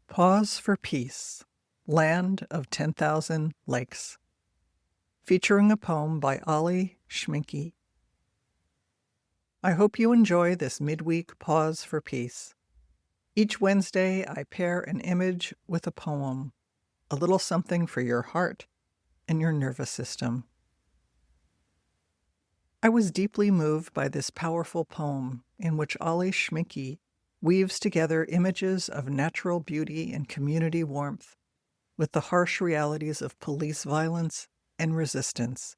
Pause for Peace, Land of 10,000 Lakes, featuring a poem by Ollie Schminkey. I hope you enjoy this midweek Pause for Peace. Each Wednesday, I pair an image with a poem, a little something for your heart and your nervous system. I was deeply moved by this powerful poem in which Ollie Schminkey weaves together images of natural beauty and community warmth with the harsh realities of police violence and resistance,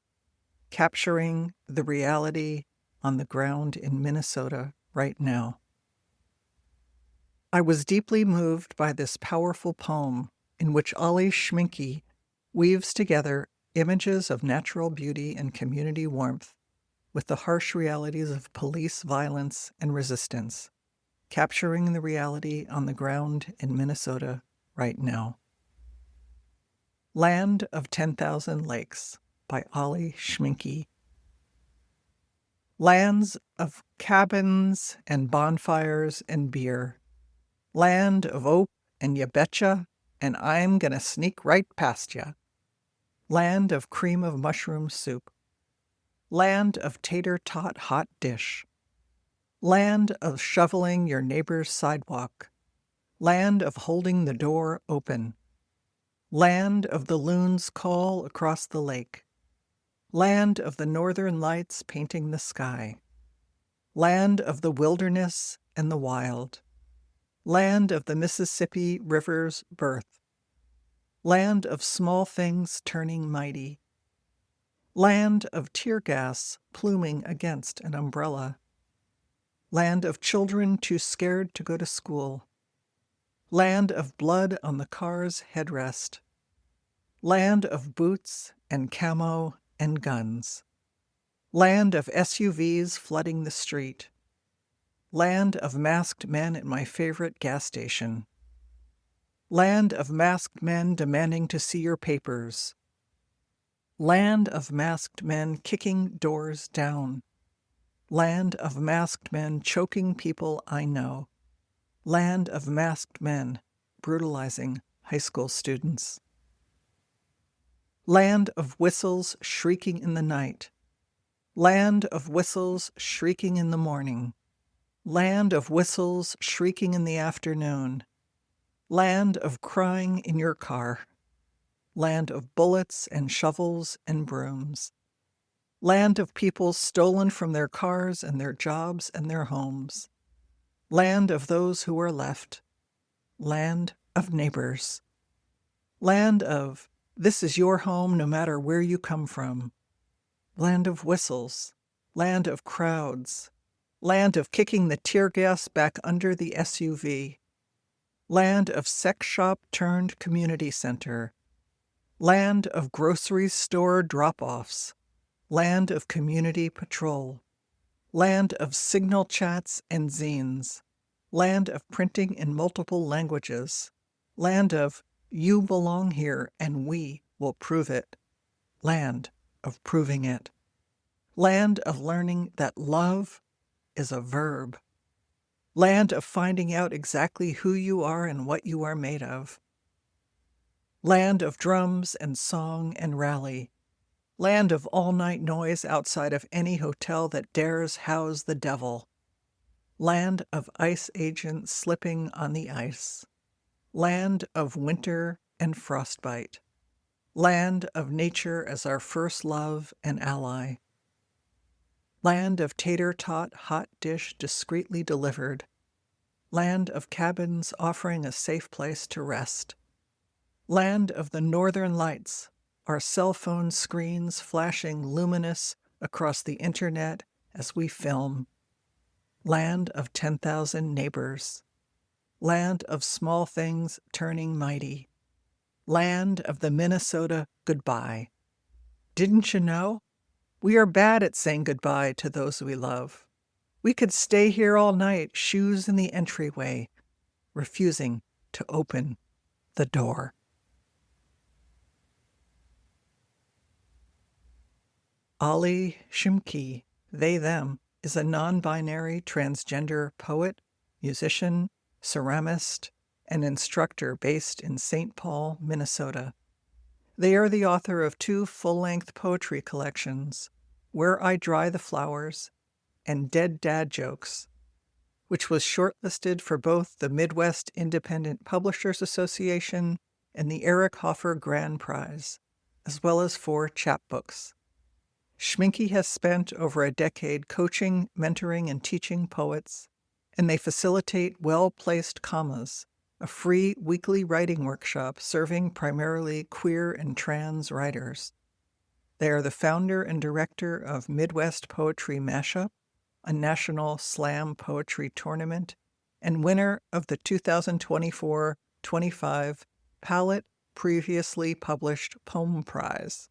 capturing the reality on the ground in Minnesota right now. I was deeply moved by this powerful poem in which Ollie Schminkey weaves together images of natural beauty and community warmth with the harsh realities of police violence and resistance, capturing the reality on the ground in Minnesota right now. Land of 10,000 Lakes by Ollie Schminkey. Lands of cabins and bonfires and beer. Land of ope and ya betcha, and I'm gonna sneak right past ya. Land of cream of mushroom soup. Land of tater tot hot dish. Land of shoveling your neighbor's sidewalk. Land of holding the door open. Land of the loon's call across the lake. Land of the northern lights painting the sky. Land of the wilderness and the wild. Land of the Mississippi River's birth. Land of small things turning mighty. Land of tear gas pluming against an umbrella. Land of children too scared to go to school. Land of blood on the car's headrest. Land of boots and camo and guns. Land of SUVs flooding the street. Land of masked men at my favorite gas station. Land of masked men demanding to see your papers. Land of masked men kicking doors down. Land of masked men choking people I know. Land of masked men brutalizing high school students. Land of whistles shrieking in the night. Land of whistles shrieking in the morning. Land of whistles shrieking in the afternoon. Land of crying in your car. Land of bullets and shovels and brooms. Land of people stolen from their cars and their jobs and their homes. Land of those who are left. Land of neighbors. Land of, this is your home no matter where you come from. Land of whistles. Land of crowds. Land of kicking the tear gas back under the SUV. Land of sex shop turned community center. Land of grocery store drop-offs. Land of community patrol. Land of signal chats and zines. Land of printing in multiple languages. Land of you belong here and we will prove it. Land of proving it. Land of learning that love is a verb. Land of finding out exactly who you are and what you are made of. Land of drums and song and rally. Land of all-night noise outside of any hotel that dares house the devil. Land of ice agents slipping on the ice. Land of winter and frostbite. Land of nature as our first love and ally. Land of tater tot hot dish discreetly delivered. Land of cabins offering a safe place to rest. Land of the northern lights, our cell phone screens flashing luminous across the internet as we film. Land of 10,000 neighbors. Land of small things turning mighty. Land of the Minnesota goodbye. Didn't you know? We are bad at saying goodbye to those we love. We could stay here all night, shoes in the entryway, refusing to open the door. Ollie Schminkey, they, them, is a non-binary transgender poet, musician, ceramist, an instructor based in St. Paul, Minnesota. They are the author of 2 full-length poetry collections, Where I Dry the Flowers and Dead Dad Jokes, which was shortlisted for both the Midwest Independent Publishers Association and the Eric Hoffer Grand Prize, as well as 4 chapbooks. Schminkey has spent over a decade coaching, mentoring, and teaching poets, and they facilitate Well-Placed Commas, a free weekly writing workshop serving primarily queer and trans writers. They are the founder and director of Midwest Poetry Mashup, a national slam poetry tournament, and winner of the 2024-25 Palette Previously Published Poem Prize.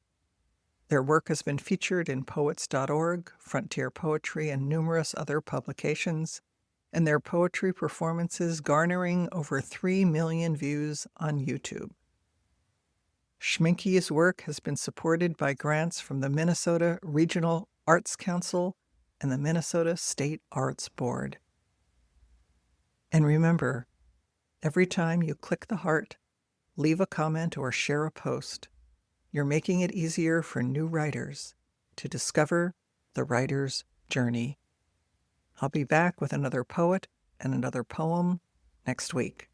Their work has been featured in Poets.org, Frontier Poetry, and numerous other publications, and their poetry performances garnering over 3 million views on YouTube. Schminkey's work has been supported by grants from the Minnesota Regional Arts Council and the Minnesota State Arts Board. And remember, every time you click the heart, leave a comment, or share a post, you're making it easier for new writers to discover the writer's journey. I'll be back with another poet and another poem next week.